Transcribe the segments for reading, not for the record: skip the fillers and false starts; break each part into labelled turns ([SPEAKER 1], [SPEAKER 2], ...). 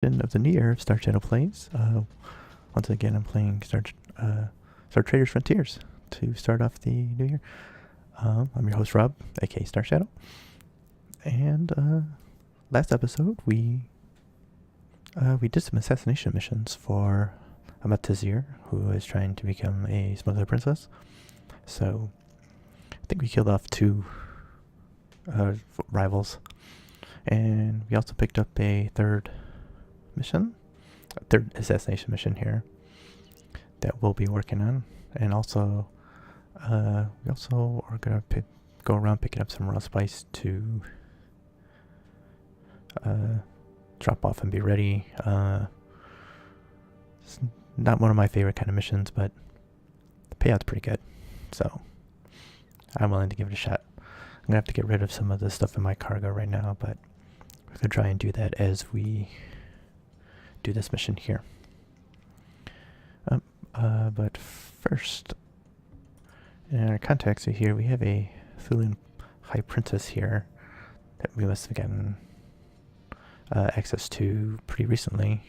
[SPEAKER 1] edition of the new year of Starshadow Plays. Once again, I'm playing Star Traders Frontiers to start off the new year. I'm your host, Rob, aka Starshadow. And last episode, we did some assassination missions for Amatte Zeer, who is trying to become a Smuggler Princess. So, I think we killed off 2 rivals. And we also picked up a third assassination mission here that we'll be working on. And also, we also are going to go around picking up some raw spice to drop off and be ready. It's not one of my favorite kind of missions, but the payout's pretty good. So, I'm willing to give it a shot. I'm going to have to get rid of some of the stuff in my cargo right now, but we're going to try and do that as we do this mission here. But first, in our contacts here, we have a Thulian High Princess here that we must have gotten access to pretty recently.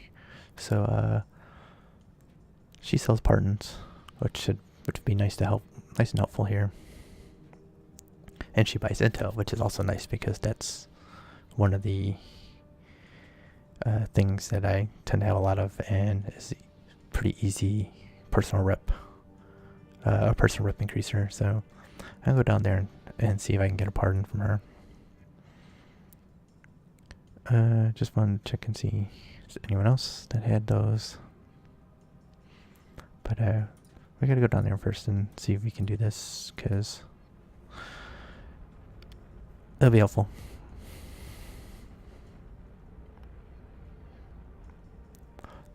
[SPEAKER 1] So she sells pardons, which would be nice and helpful here. And she buys intel, which is also nice because that's one of the things that I tend to have a lot of, and is pretty easy personal rep, a personal rep increaser. So I'll go down there and see if I can get a pardon from her. Just wanted to check and see if there's anyone else that had those. But we gotta go down there first and see if we can do this, because that'll be helpful.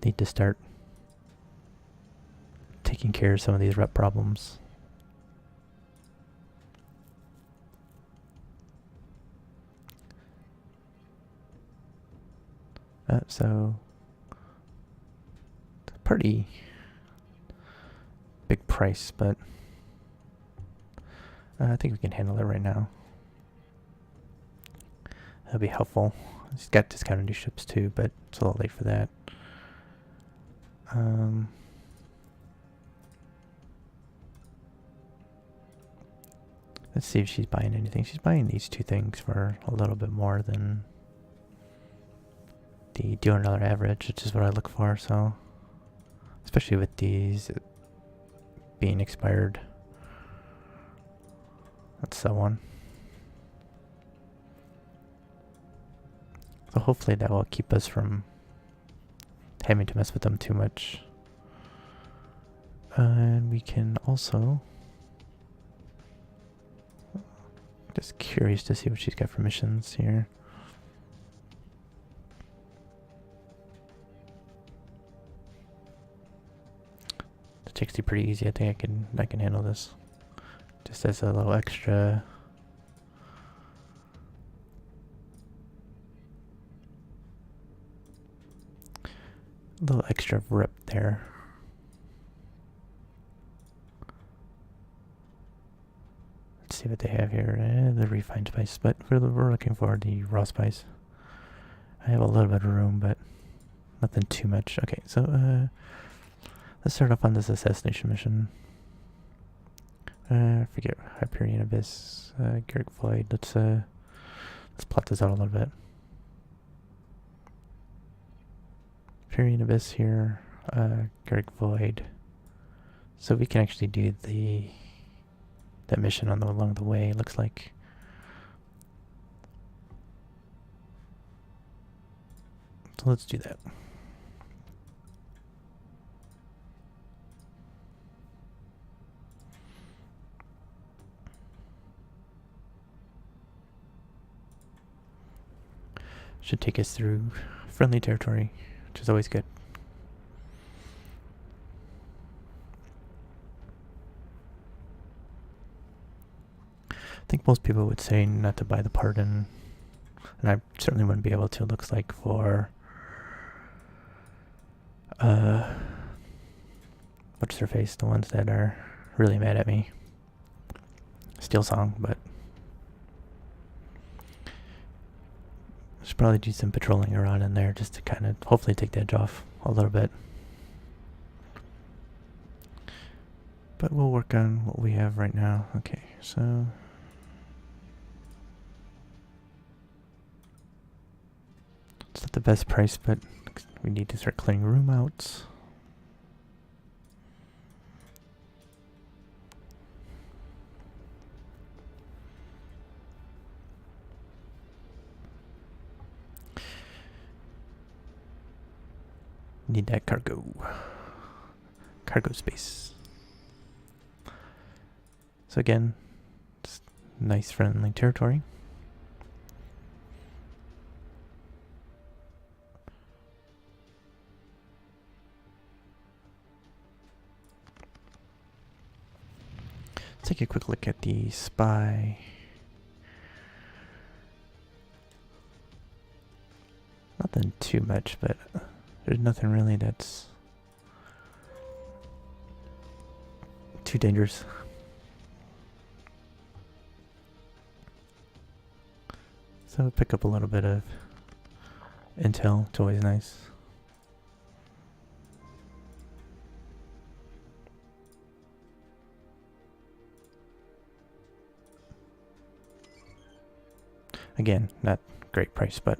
[SPEAKER 1] Need to start taking care of some of these rep problems. So it's a pretty big price, but I think we can handle it right now. That'll be helpful. It's got discounted new ships too, but it's a little late for that. Let's see if she's buying anything. She's buying these 2 things for a little bit more than the $200 average, which is what I look for. So, especially with these being expired. Let's sell one. So hopefully that will keep us from having to mess with them too much. And we can also, just curious to see what she's got for missions here. It's actually pretty easy. I think I can handle this. Just as a little extra rep there. Let's see what they have here. The refined spice, but we're looking for the raw spice. I have a little bit of room, but nothing too much. Okay, so let's start off on this assassination mission. Forget Hyperion Abyss, Garrick Void. Let's plot this out a little bit. Hyperion Abyss here, Garrick Void. So we can actually do that mission along the way, it looks like. So let's do that. Should take us through friendly territory, which is always good. I think most people would say not to buy the pardon, and I certainly wouldn't be able to. It looks like for what's their face, the ones that are really mad at me. Steel Song, but Should probably do some patrolling around in there just to kind of hopefully take the edge off a little bit. But we'll work on what we have right now. Okay, so it's not the best price, but we need to start clearing room out. Need that cargo space. So again, it's nice friendly territory. Let's take a quick look at the spy. Nothing too much, but there's nothing really that's too dangerous. So pick up a little bit of intel, it's always nice. Again, not great price, but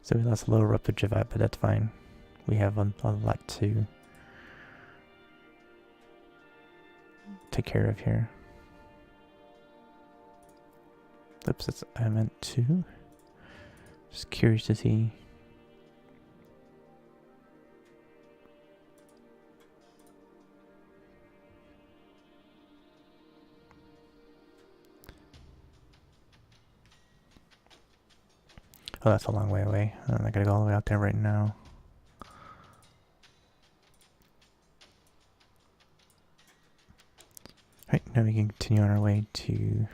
[SPEAKER 1] so we lost a little roughage of that, but that's fine. We have a lot to take care of here. Oops, that's I meant to. Just curious to see. Oh, that's a long way away. I'm not gonna go all the way out there right now. Right, now we can continue on our way to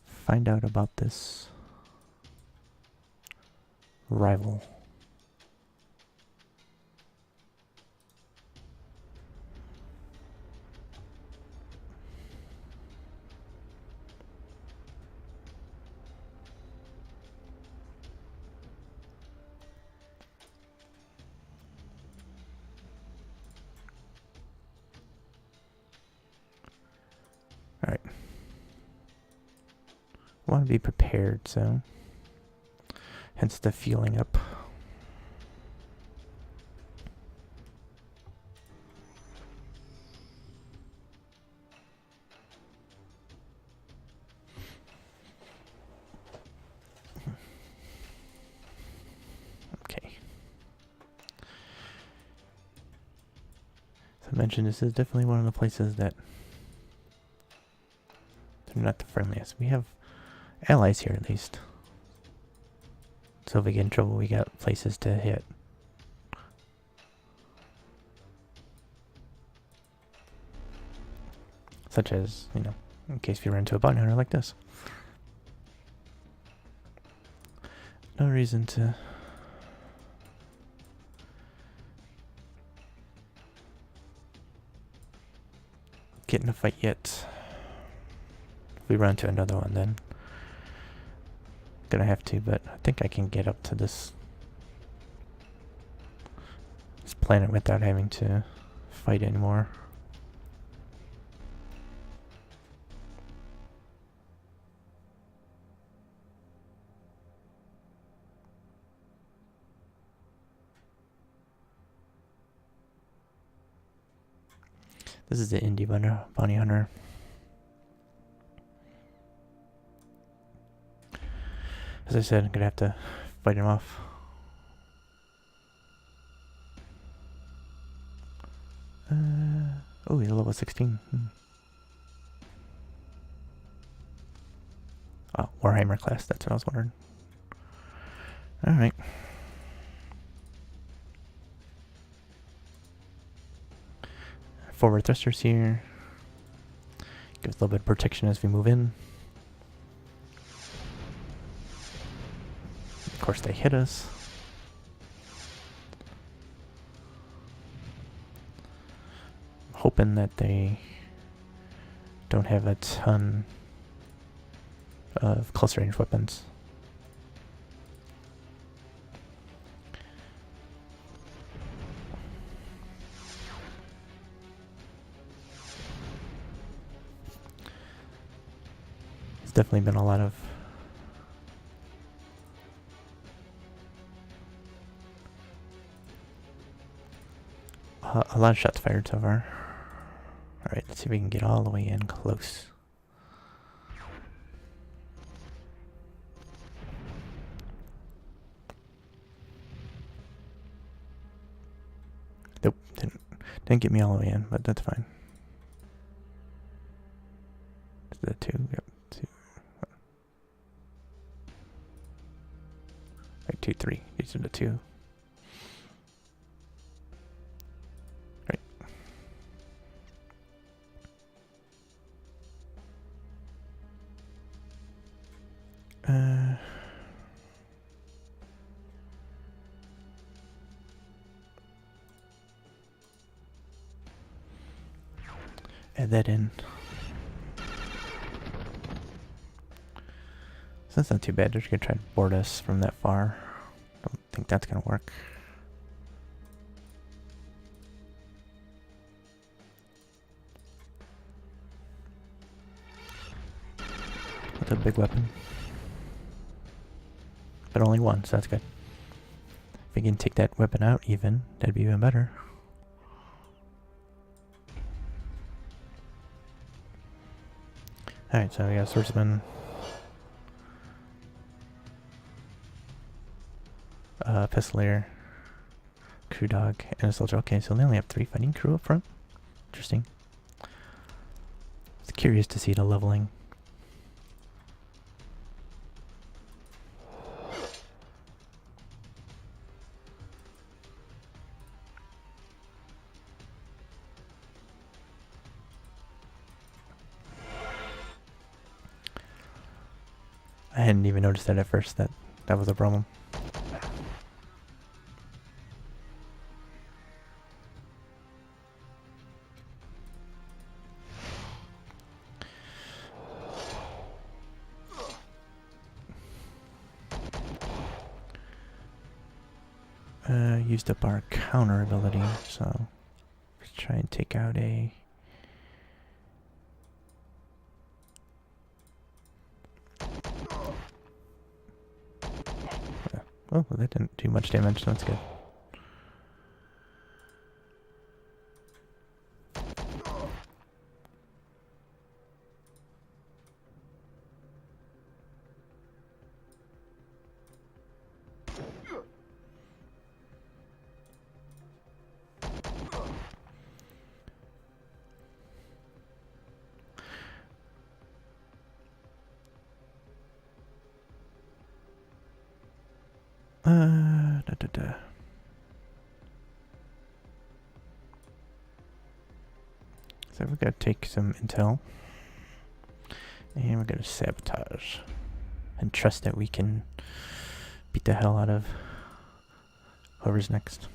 [SPEAKER 1] find out about this rival. Alright. I want to be prepared, so hence the fueling up. Okay. So I mentioned this is definitely one of the places that they're not the friendliest. We have allies here at least. So if we get in trouble, we got places to hit. Such as, you know, in case we run into a bounty hunter like this. No reason to get in a fight yet. If we run into another one, then gonna have to, but I think I can get up to this planet without having to fight anymore. This is the indie bounty hunter. As I said, I'm gonna have to fight him off. Oh, he's a level 16. Oh, Warhammer class, that's what I was wondering. Alright. Forward thrusters here. Give us a little bit of protection as we move in. Of course, they hit us. hoping that they don't have a ton of close range weapons. It's definitely been a lot of shots fired so far. Alright, let's see if we can get all the way in close. Nope, didn't get me all the way in, but that's fine. Is that 2? Yep, 2. Like 2, 3. These are the 2. Right. Add that in. So that's not too bad. They're just gonna try to board us from that far. Don't think that's gonna work. That's a big weapon. But only one, so that's good. If we can take that weapon out even, that'd be even better. Alright, so we got swordsman, pistolier, crew dog, and a soldier. Okay, so they only have 3 fighting crew up front. Interesting. I was curious to see the leveling. I hadn't even noticed that at first, that was a problem. Used up our counter ability, so let's try and take out a... Oh, well, that didn't do much damage, so that's good. So we're gonna take some intel, and we're gonna sabotage, and trust that we can beat the hell out of whoever's next.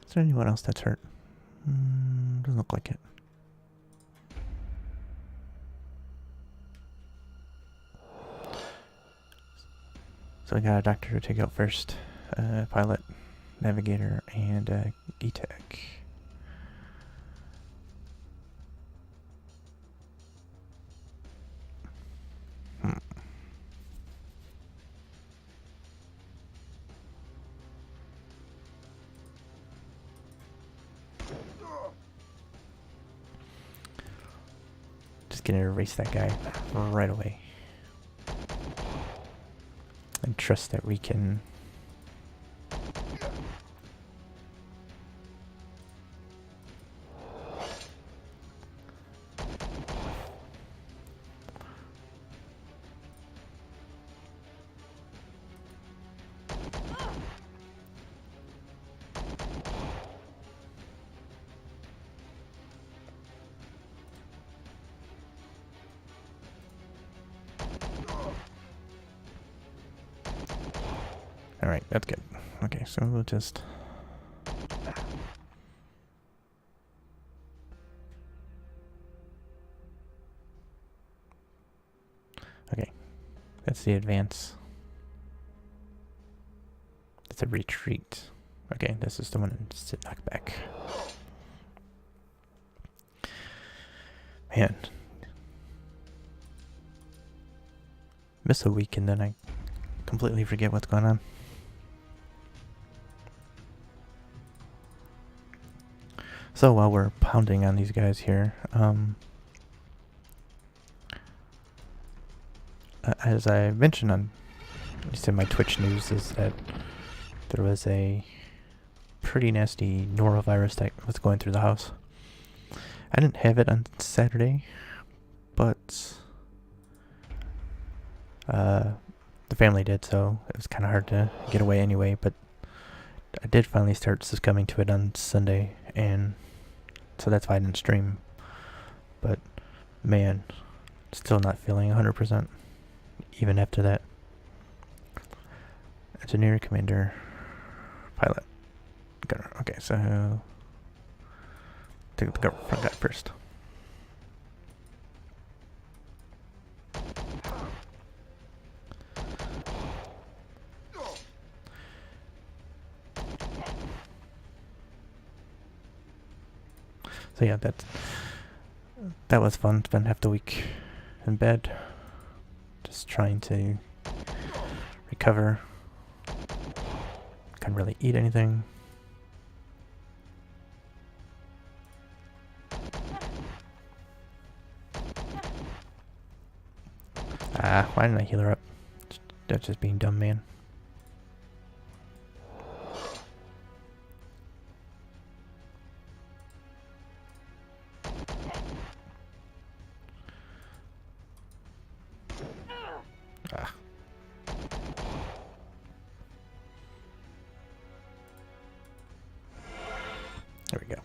[SPEAKER 1] Is there anyone else that's hurt? Doesn't look like it. So I got a doctor to take out first, pilot, navigator, and E-Tech. Just gonna erase that guy right away. And trust that we can... Alright, that's good. Okay, so we'll just... Okay, that's the advance. That's a retreat. Okay, this is the one to sit knock back. Man. Miss a week and then I completely forget what's going on. So while we're pounding on these guys here, as I mentioned on, at least in my Twitch news, is that there was a pretty nasty norovirus that was going through the house. I didn't have it on Saturday, but the family did, so it was kind of hard to get away anyway, but I did finally start succumbing to it on Sunday, and so that's why I didn't stream. But man, still not feeling 100% even after that. Engineer, commander, pilot, gunner. Okay, so take the front guy first. So yeah, that was fun. Spent half the week in bed, just trying to recover. Couldn't really eat anything. Why didn't I heal her up? That's just being dumb, man. There we go.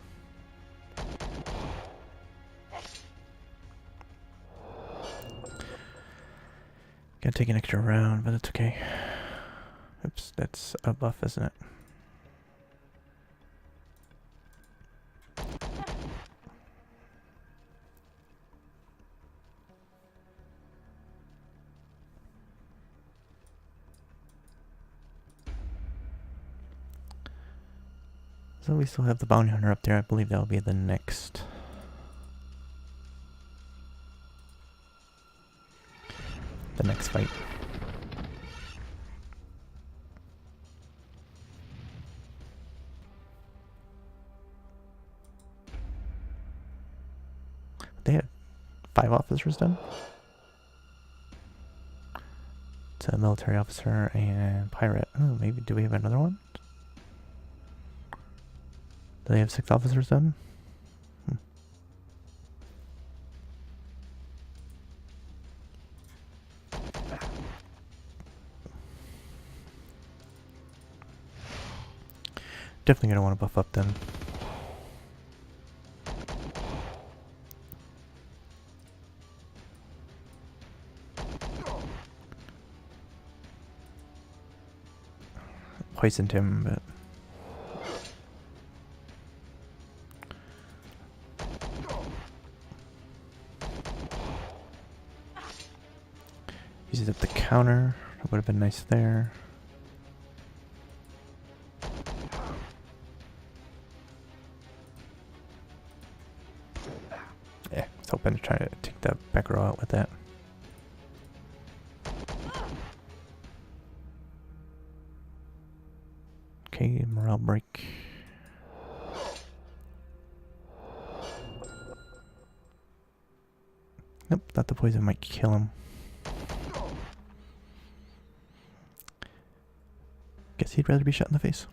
[SPEAKER 1] Gotta take an extra round, but that's okay. Oops, that's a buff, isn't it? So we still have the bounty hunter up there. I believe that'll be the next fight. They had 5 officers done. It's a military officer and pirate. Oh, maybe do we have another one? Do they have 6 officers done? Definitely gonna want to buff up then. Poisoned him, but uses up the counter. That would have been nice there. Yeah, I was hoping to try to take the back row out with that. Okay, morale break. Nope, thought the poison might kill him. Guess he'd rather be shot in the face.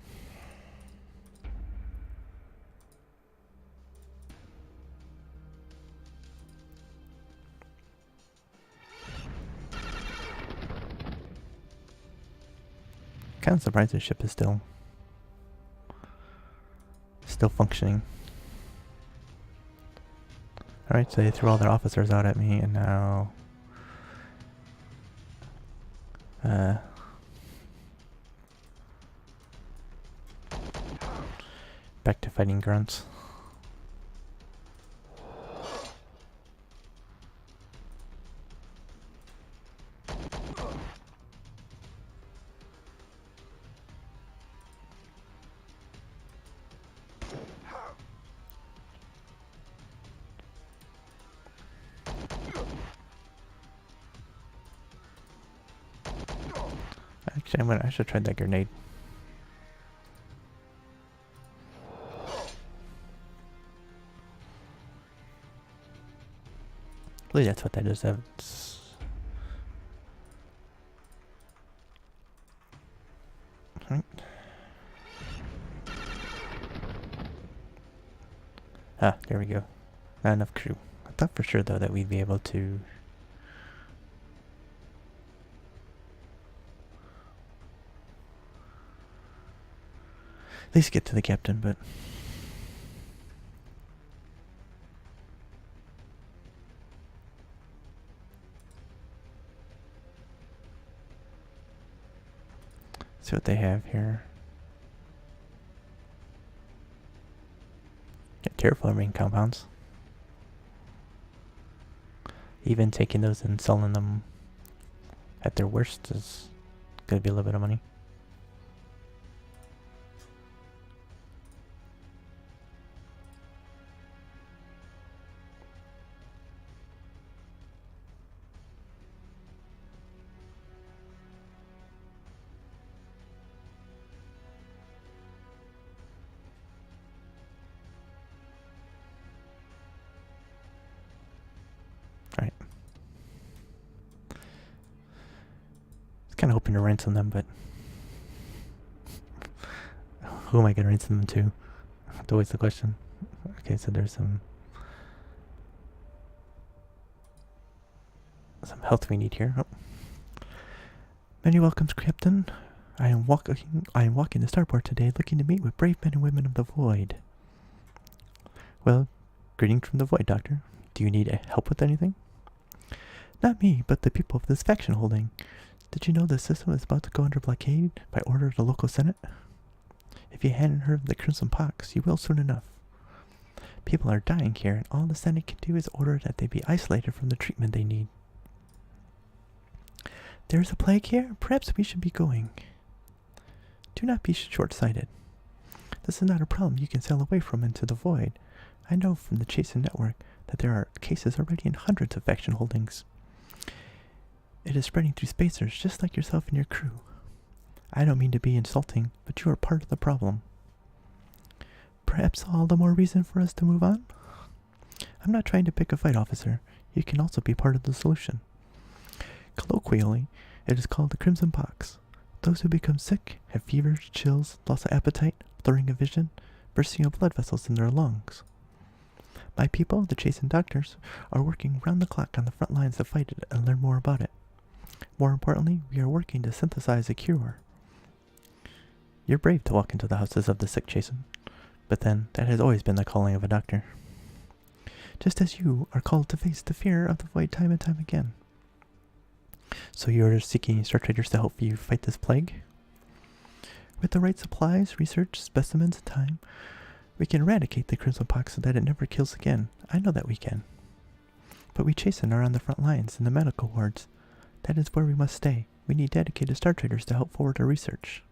[SPEAKER 1] Kind of surprised the ship is still functioning. Alright, so they threw all their officers out at me, and now back to fighting grunts. Actually, I should try that grenade. I believe that's what that is. That's right. Ah, there we go. Not enough crew. I thought for sure though that we'd be able to at least get to the captain, but see what they have here. Got terraforming compounds. Even taking those and selling them at their worst is gonna be a little bit of money. Right. Kind of hoping to ransom them, but who am I gonna ransom them to? That's always the question. Okay, so there's some health we need here. Oh. Many welcomes, Captain. I am walking the starport today, looking to meet with brave men and women of the Void. Well, greetings from the Void, Doctor. Do you need help with anything? Not me, but the people of this faction holding. Did you know the system is about to go under blockade by order of the local senate? If you hadn't heard of the Crimson Pox, you will soon enough. People are dying here, and all the senate can do is order that they be isolated from the treatment they need. There's a plague here? Perhaps we should be going. Do not be short-sighted. This is not a problem you can sail away from into the Void. I know from the Chasen network that there are cases already in hundreds of faction holdings. It is spreading through spacers just like yourself and your crew. I don't mean to be insulting, but you are part of the problem. Perhaps all the more reason for us to move on? I'm not trying to pick a fight, officer. You can also be part of the solution. Colloquially, it is called the Crimson Pox. Those who become sick have fevers, chills, loss of appetite, blurring of vision, bursting of blood vessels in their lungs. My people, the Chasen doctors, are working round the clock on the front lines to fight it and learn more about it. More importantly, we are working to synthesize a cure. You're brave to walk into the houses of the sick, Chasen, but then that has always been the calling of a doctor. Just as you are called to face the fear of the Void time and time again. So you are seeking Startraders to help you fight this plague? With the right supplies, research, specimens, and time, we can eradicate the Crimson Pox so that it never kills again. I know that we can. But we Chasen are on the front lines in the medical wards. That is where we must stay. We need dedicated Startraders to help forward our research.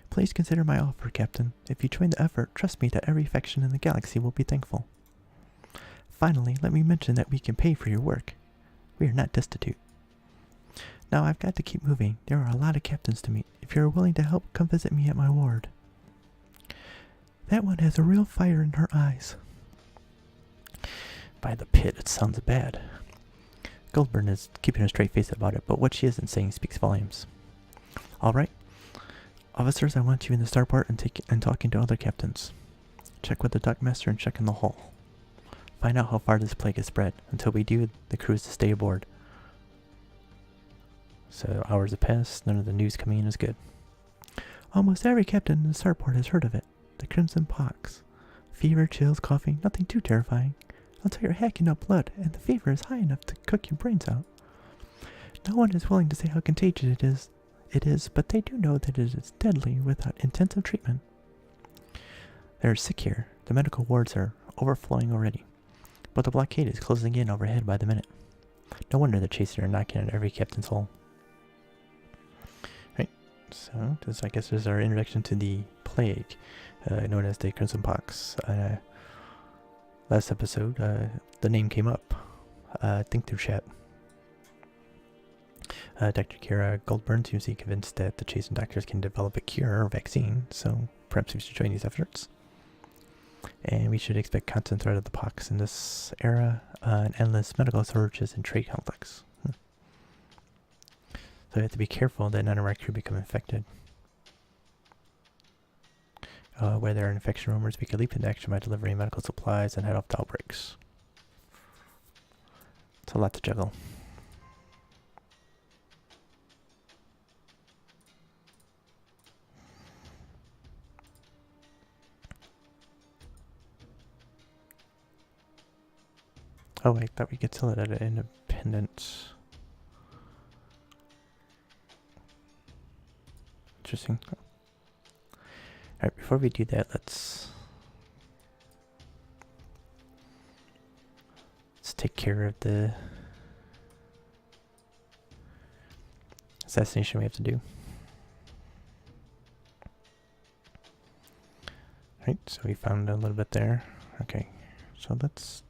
[SPEAKER 1] Please consider my offer, Captain. If you join the effort, trust me that every faction in the galaxy will be thankful. Finally, let me mention that we can pay for your work. We are not destitute. Now I've got to keep moving. There are a lot of captains to meet. If you are willing to help, come visit me at my ward. That one has a real fire in her eyes. By the pit, it sounds bad. Goldburn is keeping a straight face about it, but what she isn't saying speaks volumes. Alright. Officers, I want you in the starport and talking to other captains. Check with the dockmaster and check in the hull. Find out how far this plague has spread. Until we do, the crew is to stay aboard. So hours have passed, none of the news coming in is good. Almost every captain in the starport has heard of it. The Crimson Pox. Fever, chills, coughing, nothing too terrifying. Until you're hacking up blood, and the fever is high enough to cook your brains out. No one is willing to say how contagious it is, but they do know that it is deadly without intensive treatment. They're sick here. The medical wards are overflowing already. But the blockade is closing in overhead by the minute. No wonder the chasers are knocking at every captain's hole. Right, so this, I guess, is our introduction to the plague, known as the Crimson Pox. Last episode, the name came up. Think through chat. Dr. Kira Goldburn seems to be convinced that the Chasen doctors can develop a cure or vaccine, so perhaps we should join these efforts. And we should expect constant threat of the pox in this era, and endless medical shortages and trade conflicts. So we have to be careful that none of our crew become infected. Where there are infection rumors, we could leap into action by delivering medical supplies and head off to outbreaks. It's a lot to juggle. Oh, I thought we could sell it at an independent. Interesting. Alright, before we do that, let's take care of the assassination we have to do. Right, so we found a little bit there. Okay, so let's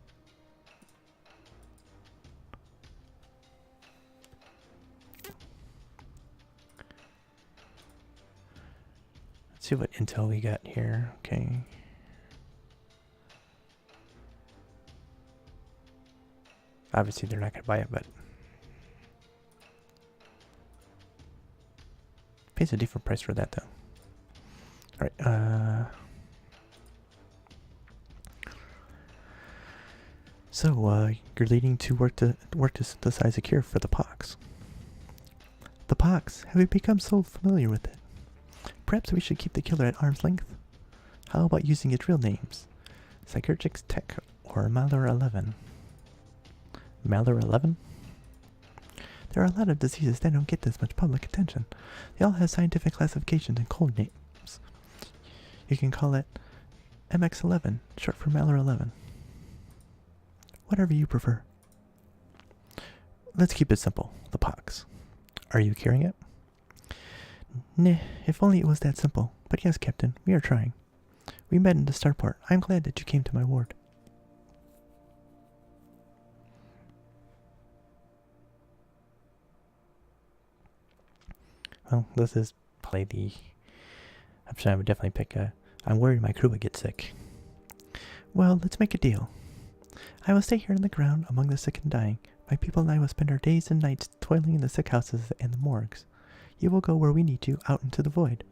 [SPEAKER 1] see what intel we got here. Okay. Obviously they're not going to buy it, but pays a different price for that though. Alright, so you're leading to work to synthesize a cure for the pox. The pox, have we become so familiar with it? Perhaps we should keep the killer at arm's length. How about using its real names? Psychiatrics Tech or Malware 11? Malware 11? There are a lot of diseases that don't get this much public attention. They all have scientific classifications and code names. You can call it MX11, short for Malware 11. Whatever you prefer. Let's keep it simple. The pox. Are you curing it? Nah, if only it was that simple. But yes, Captain, we are trying. We met in the starport. I'm glad that you came to my ward. Well, this is probably the option I would definitely pick. I'm worried my crew would get sick. Well, let's make a deal. I will stay here on the ground among the sick and dying. My people and I will spend our days and nights toiling in the sick houses and the morgues. You will go where we need you, out into the void.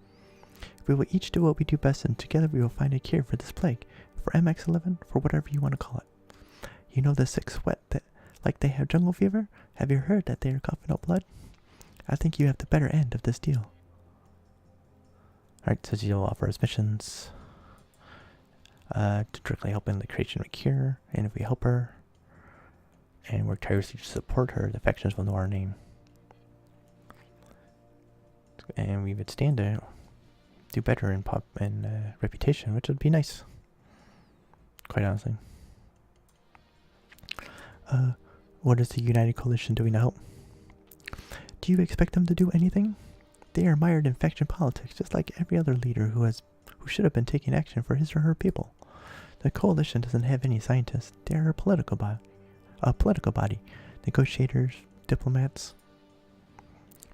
[SPEAKER 1] We will each do what we do best, and together we will find a cure for this plague. For MX11, for whatever you want to call it. You know the sick sweat that, like they have jungle fever? Have you heard that they are coughing up blood? I think you have the better end of this deal. Alright, so you'll offer us missions to directly help in the creation of a cure, and if we help her and work tirelessly to support her, the factions will know our name. And we would stand to do better in reputation, which would be nice. Quite honestly. What is the United Coalition doing to help? Do you expect them to do anything? They are mired in faction politics, just like every other leader who should have been taking action for his or her people. The coalition doesn't have any scientists. They are a political body. Negotiators, diplomats.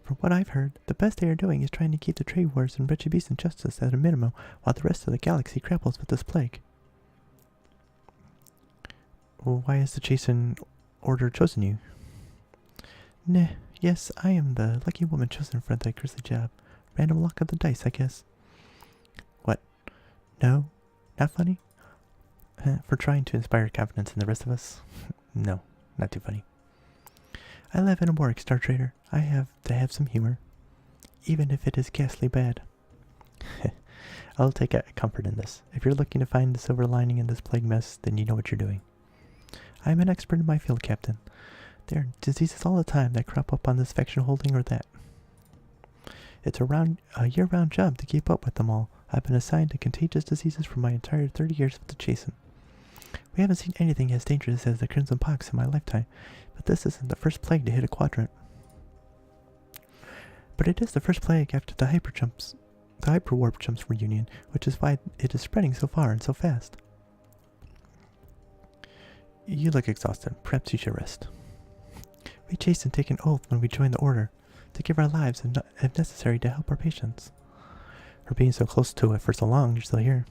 [SPEAKER 1] From what I've heard, the best they are doing is trying to keep the trade wars and retribution justice at a minimum while the rest of the galaxy grapples with this plague. Well, why has the Chasen Order chosen you? Nah, yes, I am the lucky woman chosen for the grisly job. Random luck of the dice, I guess. What? No? Not funny? For trying to inspire confidence in the rest of us? No, not too funny. I live in a morgue, Star Trader. I have to have some humor. Even if it is ghastly bad. I'll take comfort in this. If you're looking to find the silver lining in this plague mess, then you know what you're doing. I am an expert in my field, Captain. There are diseases all the time that crop up on this faction holding or that. It's a year-round job to keep up with them all. I've been assigned to contagious diseases for my entire 30 years with the Jason. We haven't seen anything as dangerous as the Crimson Pox in my lifetime, but this isn't the first plague to hit a quadrant. But it is the first plague after the hyperwarp jumps reunion, which is why it is spreading so far and so fast. You look exhausted. Perhaps you should rest. We chased and take an oath when we joined the Order, to give our lives if necessary to help our patients. For being so close to it for so long, you're still here.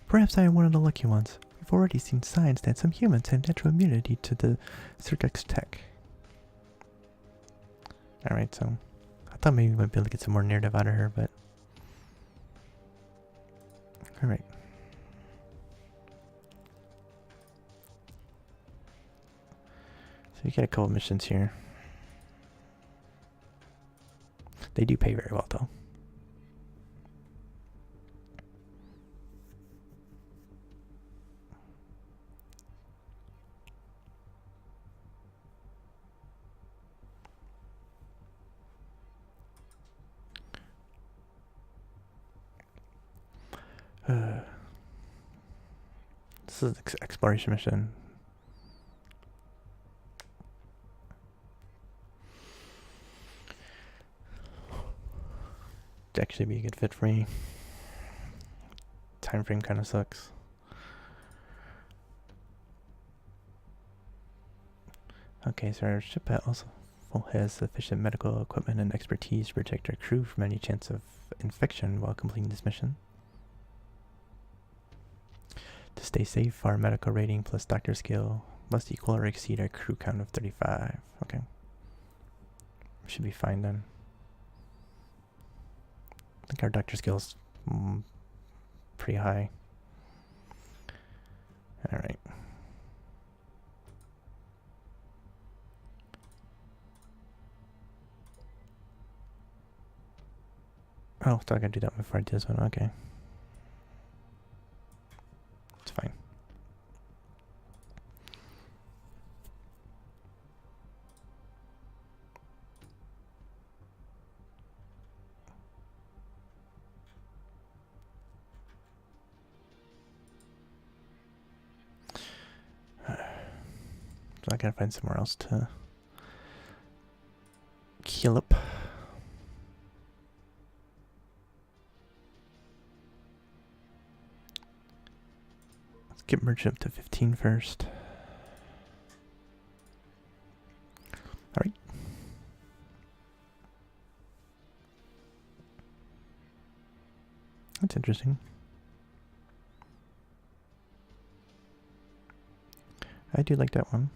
[SPEAKER 1] Perhaps I am one of the lucky ones. We've already seen signs that some humans have natural immunity to the Circux tech. Alright, so I thought maybe we might be able to get some more narrative out of her, but alright. So you get a couple missions here. They do pay very well though. This is an exploration mission. It'd actually be a good fit for me. Time frame kind of sucks. Okay, so our ship also has sufficient medical equipment and expertise to protect our crew from any chance of infection while completing this mission. To stay safe, our medical rating plus doctor skill must equal or exceed our crew count of 35. Okay. Should be fine then. I think our doctor skill is pretty high. Alright. Oh, so I gotta do that before I do this one. Okay. It's fine. So I gotta find somewhere else to heal up. Let's get merged up to 15 first. Alright. That's interesting. I do like that one.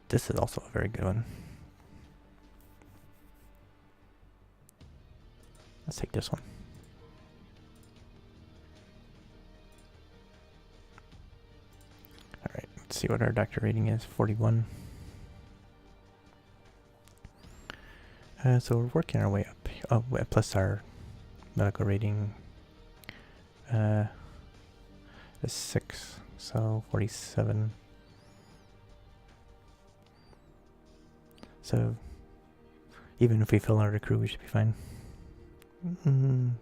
[SPEAKER 1] This is also a very good one. Let's take this one. Alright, let's see what our doctor rating is. 41. So we're working our way up. Oh, plus our medical rating is 6, so 47. So even if we fill out our crew, we should be fine. As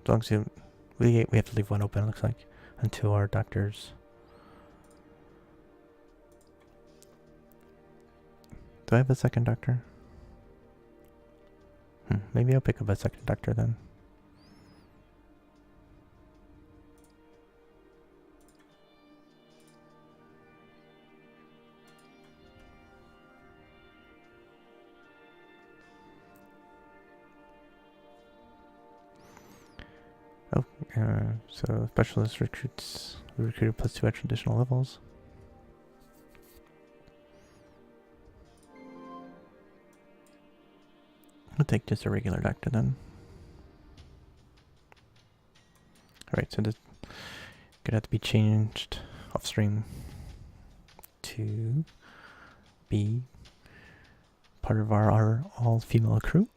[SPEAKER 1] long as we have to leave one open, it looks like, until our doctors. Do I have a second doctor? Maybe I'll pick up a second doctor then. Oh, so specialist recruited plus 2 extra additional levels. I'll take just a regular doctor then. Alright, so this gonna have to be changed off stream to be part of our all-female crew.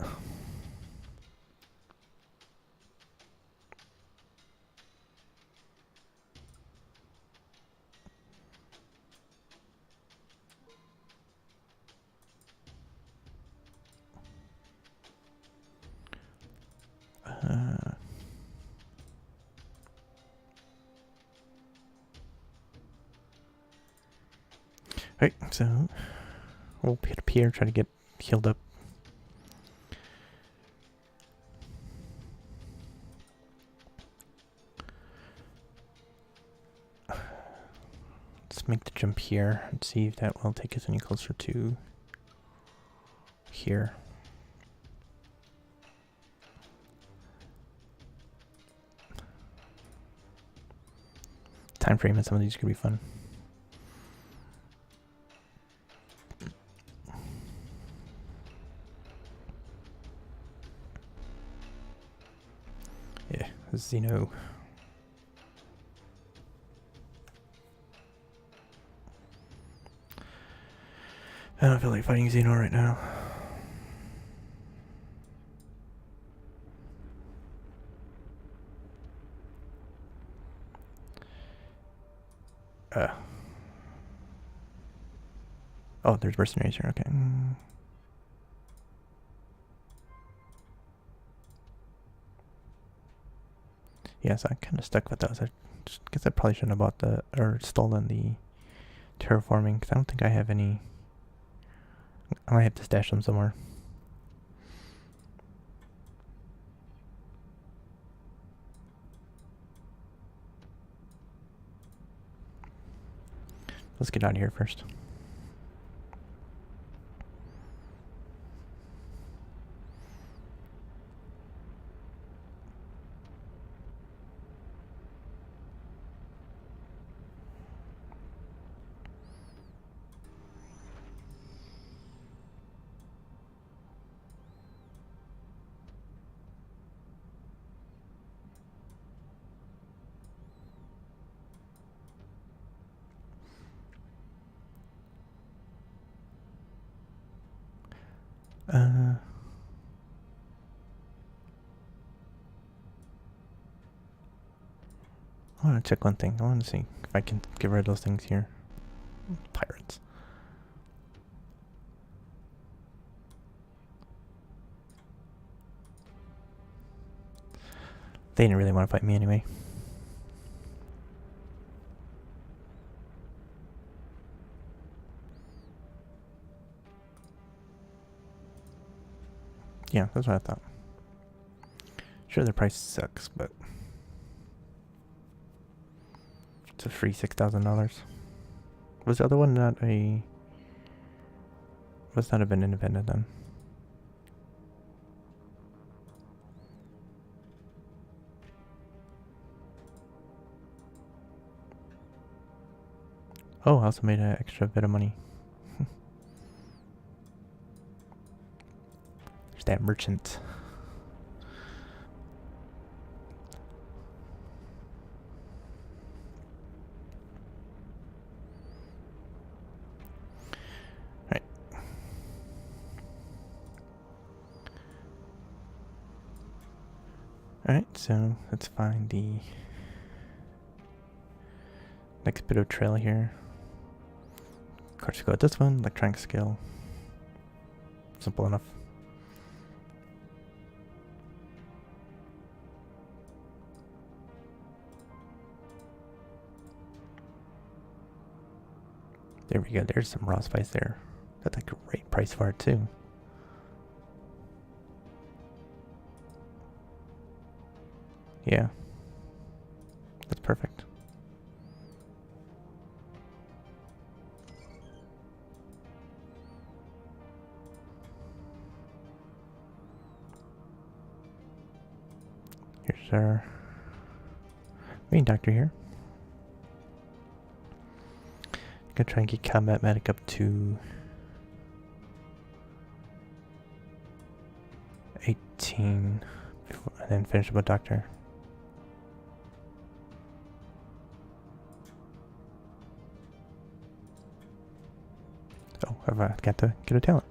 [SPEAKER 1] Alright, so we'll hit up here, try to get healed up. Let's make the jump here and see if that will take us any closer to here. Time frame and some of these could be fun. Yeah, Xeno. I don't feel like fighting Xeno right now. Oh, there's mercenaries here, okay. Yeah, so I'm kind of stuck with those. I guess I probably shouldn't have bought the, or stolen the terraforming, because I don't think I have any. I might have to stash them somewhere. Let's get out of here first. I want to check one thing. I want to see if I can get rid of those things here. Pirates. They didn't really want to fight me anyway. Yeah, that's what I thought. Sure, the price sucks, but it's a free $6,000. Was the other one not a... Must not have been independent then. Oh, I also made an extra bit of money. There's that merchant. Alright. Alright, so let's find the next bit of trail here. Of course, go with this one, electronic skill. Simple enough. There we go, there's some raw spice there. That's a great price for it too. Yeah. That's perfect. Here's our main doctor here. Gonna try and get combat medic up to 18 before, and then finish up with doctor. Oh, I've got to get a talent.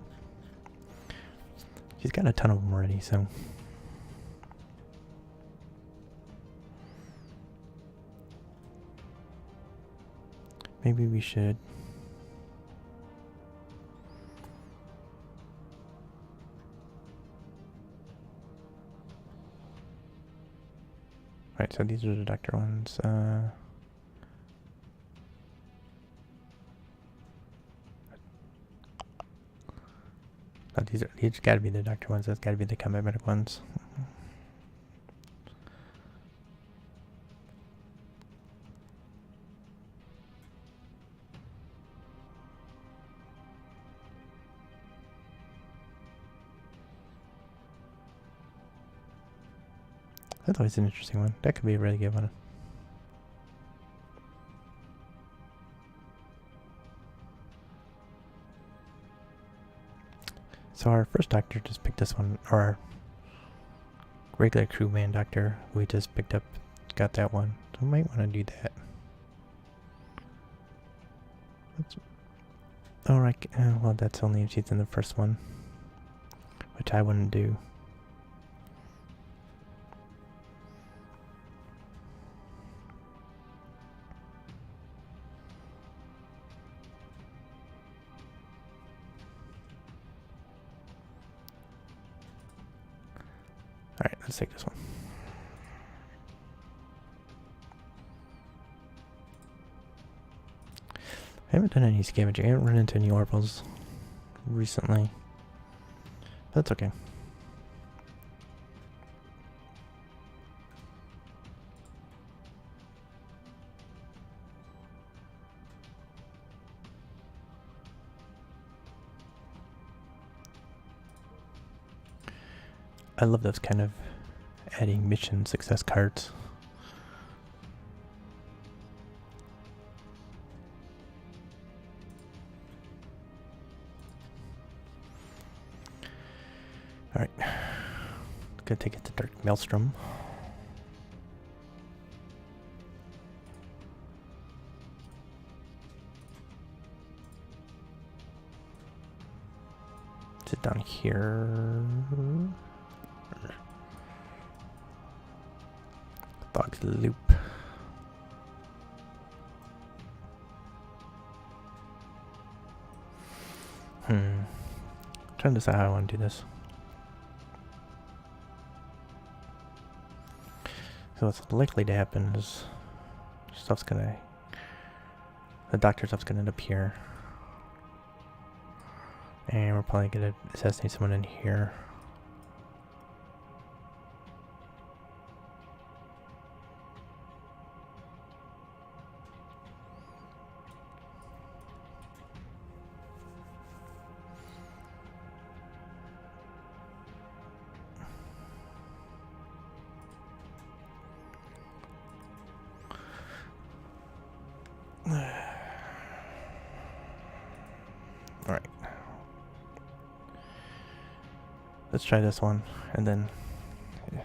[SPEAKER 1] She's got a ton of them already, so. Maybe we should. Right, so these are the doctor ones. Oh, these gotta be the doctor ones. That's gotta be the combat medic ones. That's always an interesting one. That could be a really good one. So our first doctor just picked this one, or our regular crewman doctor, we just picked up, got that one. So we might want to do that. Alright, well that's only if she's in the first one, which I wouldn't do. Alright, let's take this one. I haven't done any scavenging. I haven't run into any orbals recently. That's okay. I love those kind of adding mission success cards. Alright. Gonna take it to Dark Maelstrom. Sit down here. Bog's Loop. Trying to decide how I want to do this. So what's likely to happen is the doctor stuff's gonna end up here. And we're probably gonna assassinate someone in here. Alright. Let's try this one, and then... Yeah.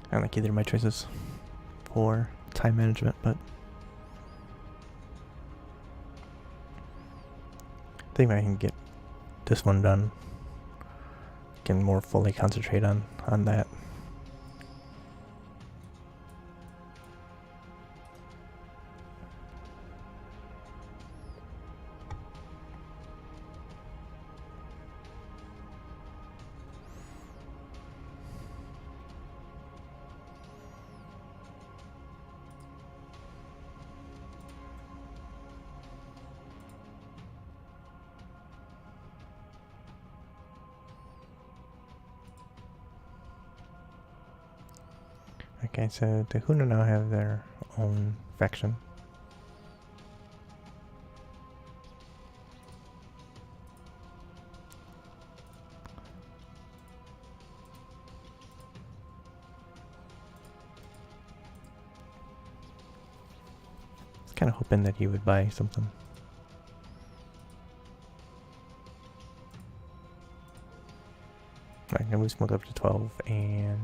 [SPEAKER 1] I don't like either of my choices for time management, but... I think if I can get this one done, I can more fully concentrate on that. Okay, so the Huna now have their own faction. I was kind of hoping that he would buy something. Alright, now we smoke up to 12 and...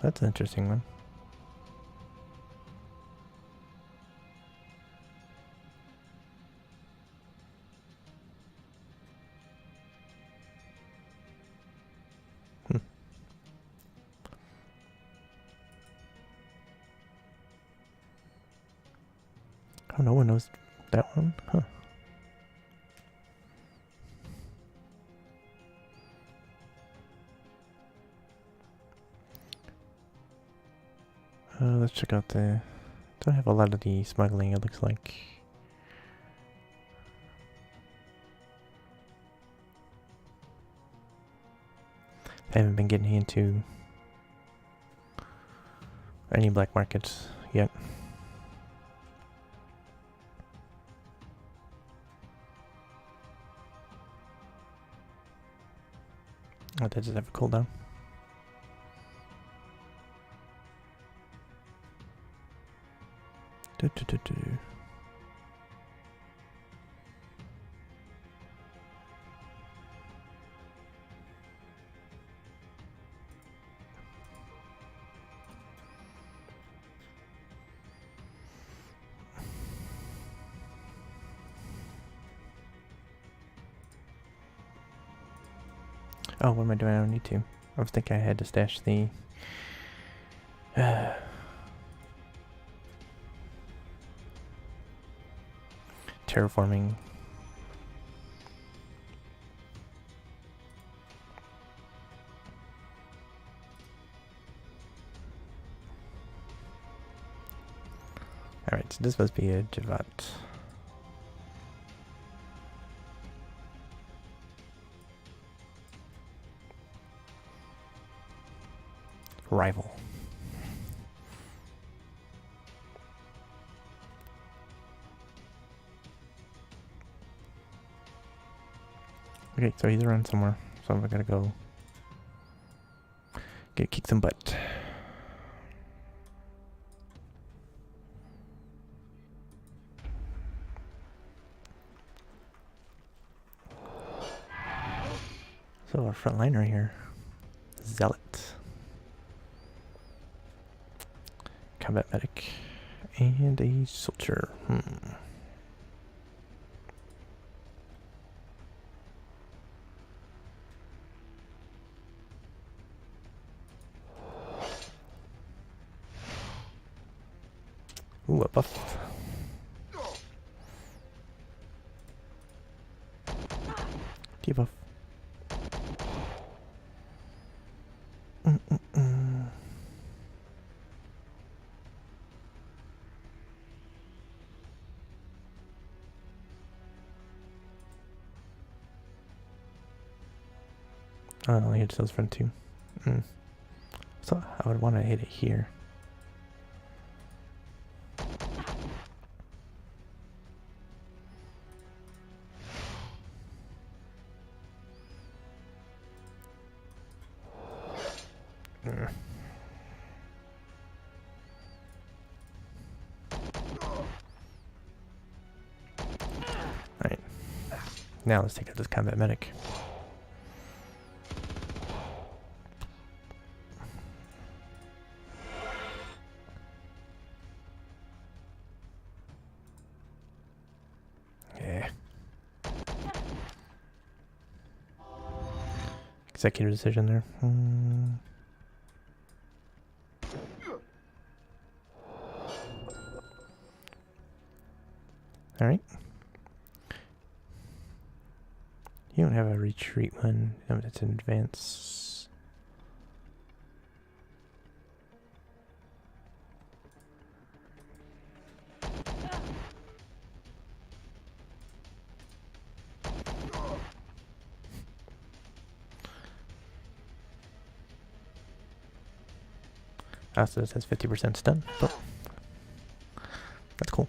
[SPEAKER 1] That's an interesting one. Oh, no one knows that one? Huh. Let's check out the... Don't have a lot of the smuggling, it looks like. I haven't been getting into any black markets yet. Oh, that does have a cooldown. Oh, what am I doing? I don't need to. I was thinking I had to stash the... terraforming. Alright, so this must be a Javat. Rival. Okay, so he's around somewhere. So I gotta go kick some butt. So our frontliner here, Zealot, combat medic, and a soldier. Ooh, a buff. Debuff. Oh, it only hits those front two. So I would want to hit it here. Alright. Now let's take out this combat medic. Yeah. Executive decision there. Alright. You don't have a retreat one. No, it's an advance. So this has 50% stun, but that's cool.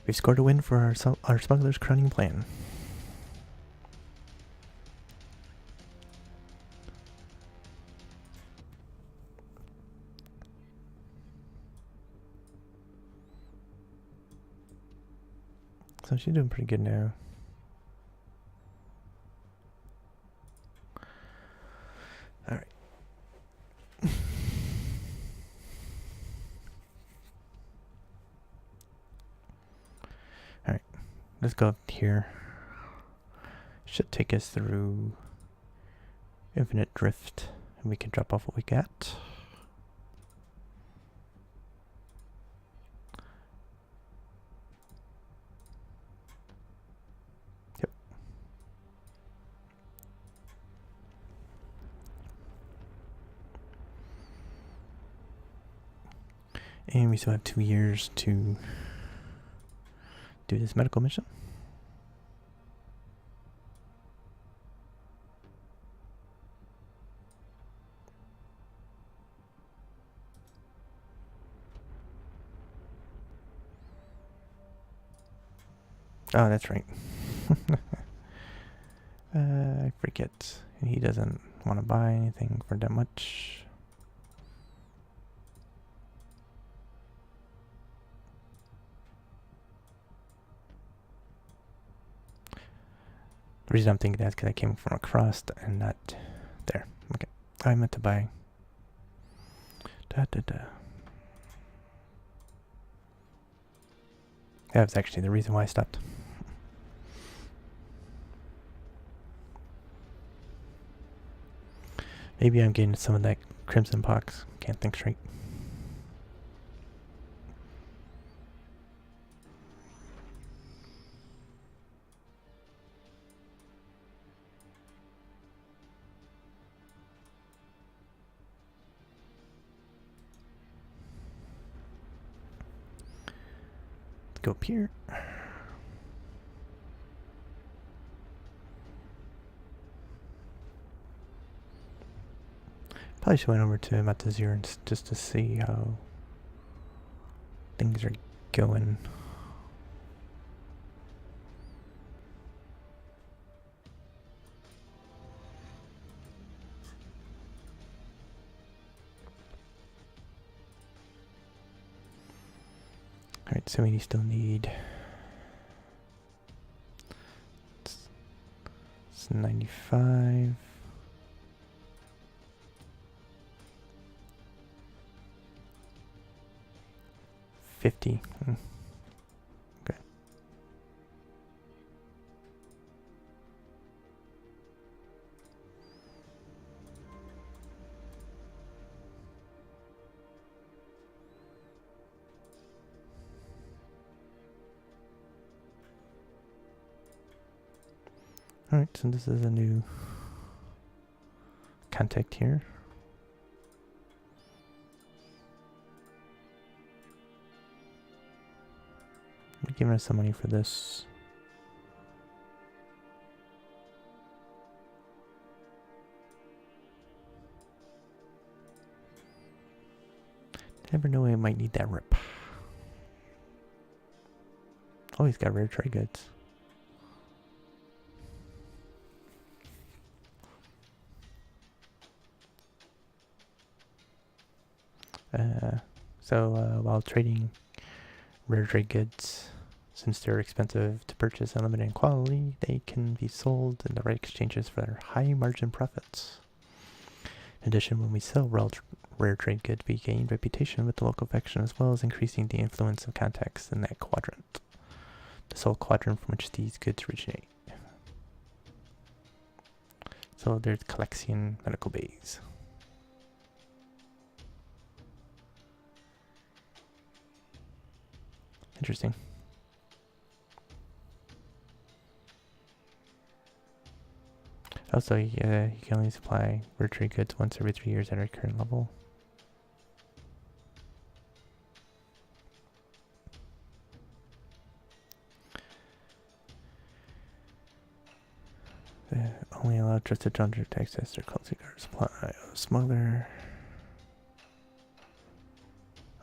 [SPEAKER 1] We've scored a win for our smuggler's crowning plan. So she's doing pretty good now. All right. All right. Let's go up here. Should take us through Infinite Drift, and we can drop off what we got. And we still have 2 years to do this medical mission. Oh, that's right. I forget. He doesn't want to buy anything for that much. The reason I'm thinking that is because I came from across and not there. Okay. I meant to buy. That was actually the reason why I stopped. Maybe I'm getting some of that crimson pox. Can't think straight. Let's go up here. Probably should went over to Amatte Zeer just to see how things are going. Alright, so we still need... It's 95... 50. Okay. Alright, so this is a new contact here. They're giving us some money for this. Never know I might need that rip. Oh, he's got rare trade goods. While trading rare trade goods, since they're expensive to purchase and limited in quality, they can be sold in the right exchanges for their high margin profits. In addition, when we sell rare trade goods, we gain reputation with the local faction as well as increasing the influence of contacts in that quadrant. The sole quadrant from which these goods originate. So there's Calexian medical bays. Interesting. Also, you can only supply rare trade goods once every 3 years at our current level. Only allow trusted drummers to access their closing guard supply. Smuggler.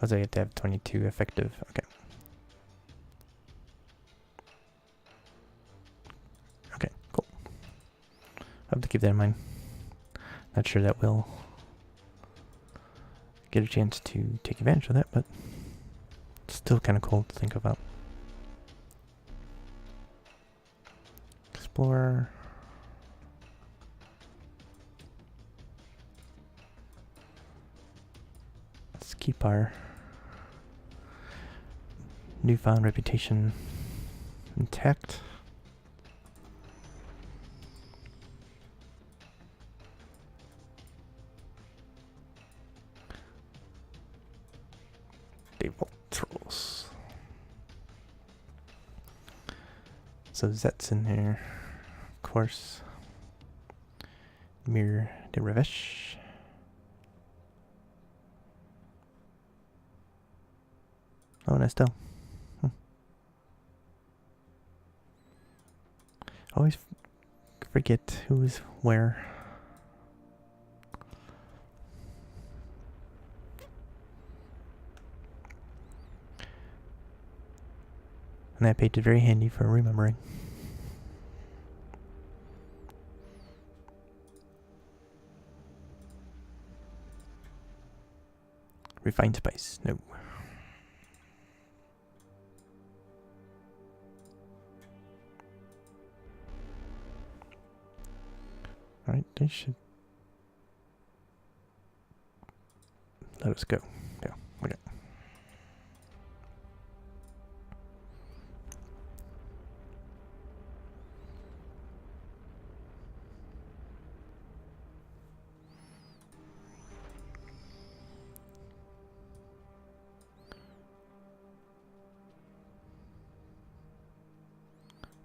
[SPEAKER 1] Oh, so you have to have 22 effective. Okay. Okay, cool. I have to keep that in mind. Not sure that we'll get a chance to take advantage of that, but it's still kind of cool to think about. Explorer. Let's keep our newfound reputation intact. Rules. So Zet's in there, of course. Mir de Revesh. Oh, and Estelle. Always forget who's where. And that page is very handy for remembering. Refined spice, no. Alright, they should let us go. Yeah, okay.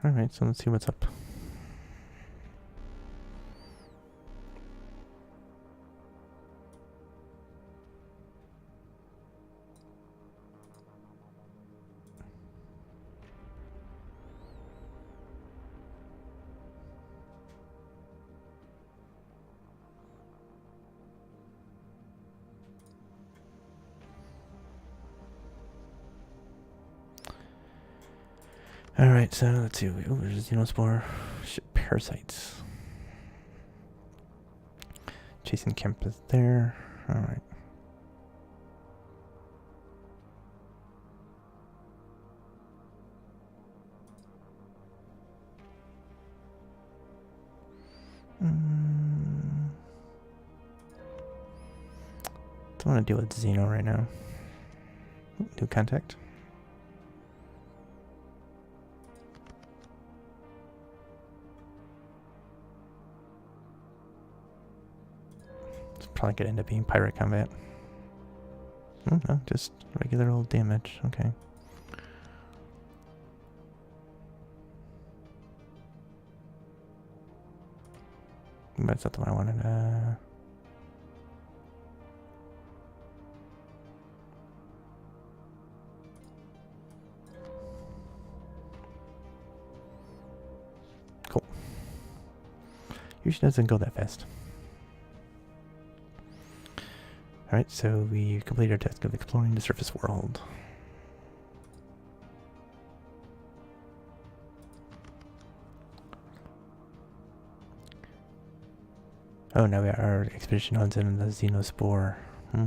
[SPEAKER 1] Alright, so let's see what's up. Alright, so let's see. Oh, there's Xenospore. Shit, parasites. Chasing camp is there. Alright. Don't want to deal with Xeno right now. New contact. It's probably gonna end up being pirate combat. Oh, no, just regular old damage. Okay. That's not the one I wanted. Cool. Usually doesn't go that fast. Alright, so we completed our task of exploring the surface world. Oh, now our expedition owns in the Xenospore. So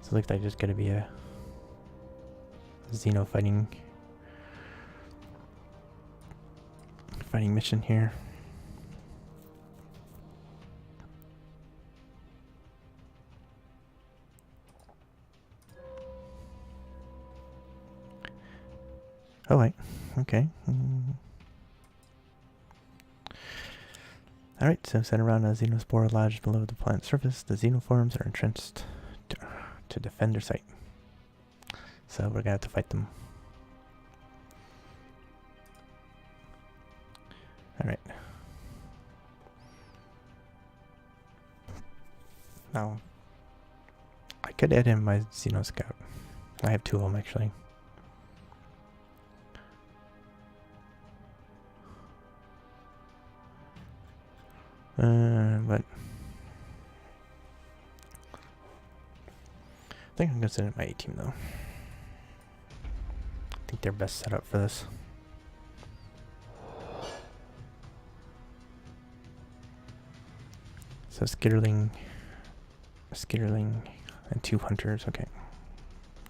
[SPEAKER 1] it looks like there's gonna be a Xeno fighting mission here. Oh wait, okay. Alright, so set around a Xenospore lodged below the planet's surface. The Xenoforms are entrenched to defend their site. So we're gonna have to fight them. Alright. Now, I could add in my Xeno Scout. I have two of them actually. But I think I'm gonna send it my A-team though. I think they're best set up for this. So Skitterling, and 2 hunters. Okay.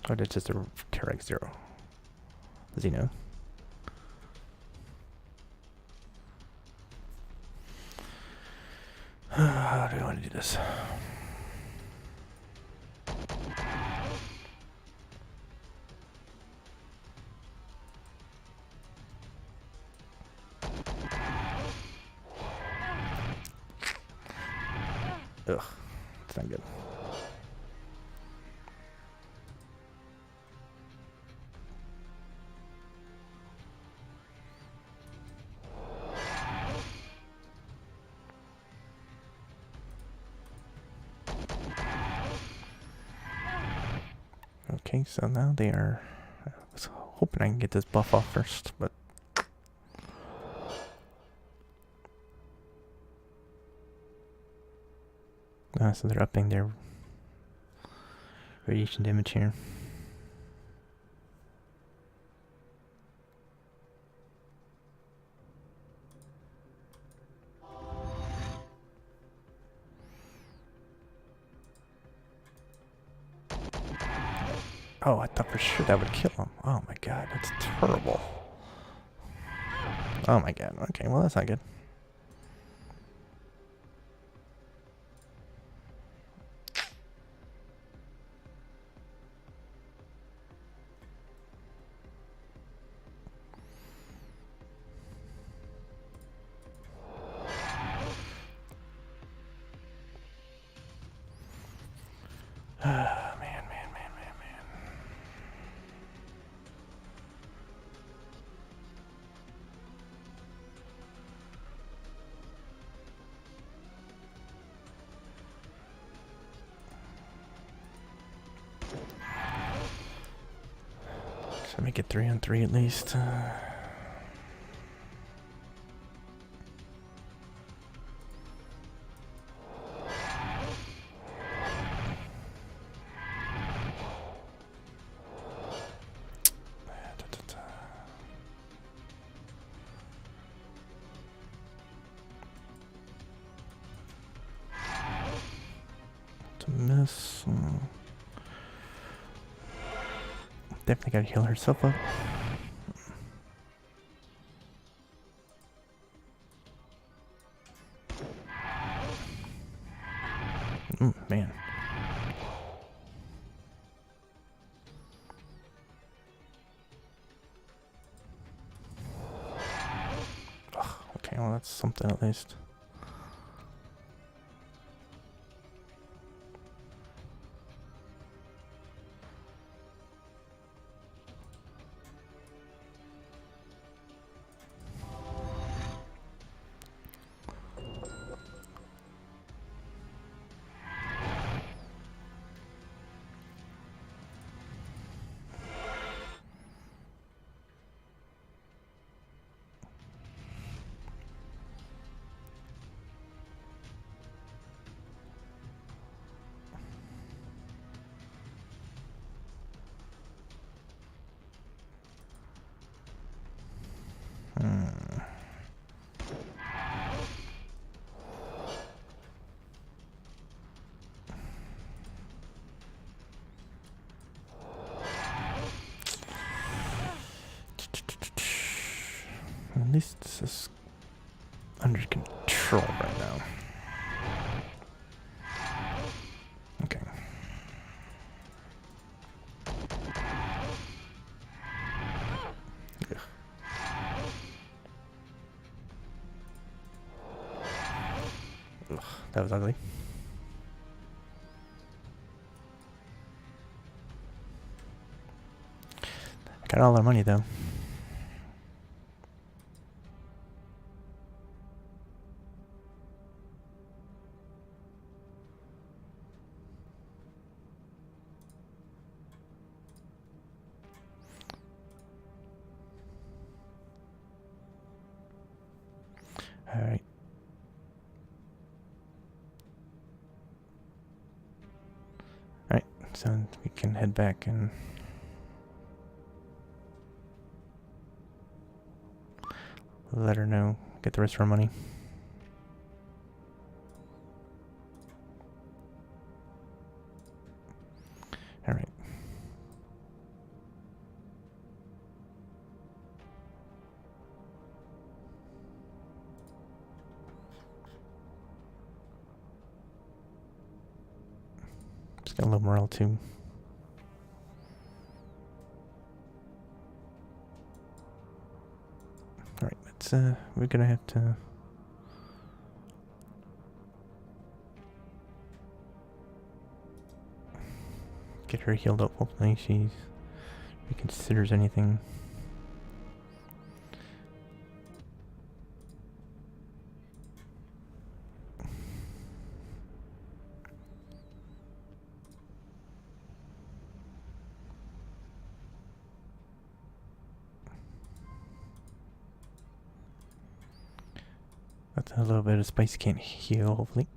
[SPEAKER 1] Oh, that's just a Terrex 0. Xeno. How do I want to do this? Ugh, it's not good. Okay, so now they are... I was hoping I can get this buff off first, but... so they're upping their radiation damage here. Oh, I thought for sure that would kill him. Oh my god, that's terrible. Oh my god, okay, well that's not good. So make it 3-on-3 at least. To miss. Definitely gotta heal herself up. Man. Ugh, okay, well that's something at least. At least this is under control right now. Okay. Ugh. Ugh, that was ugly. Got all our money though. Alright. Alright, so we can head back and let her know, get the rest of her money. Alright. Just got a little morale too. Alright, let's we're gonna have to get her healed up. Hopefully she reconsiders anything. With a little bit of spice can't heal, hopefully.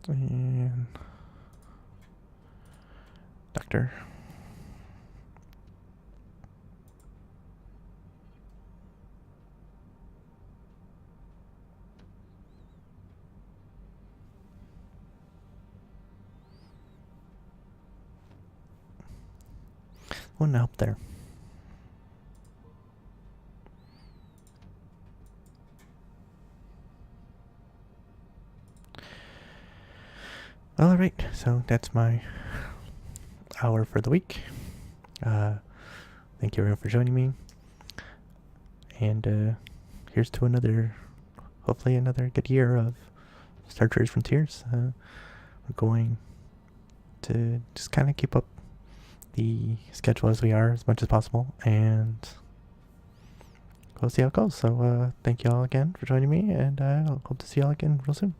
[SPEAKER 1] And doctor. Wouldn't help there. Alright, so that's my hour for the week. Thank you everyone for joining me. And here's to another, hopefully another good year of Star Trek Frontiers. We're going to just kind of keep up the schedule as we are as much as possible, and we'll see how it goes. So thank you all again for joining me, and I hope to see you all again real soon.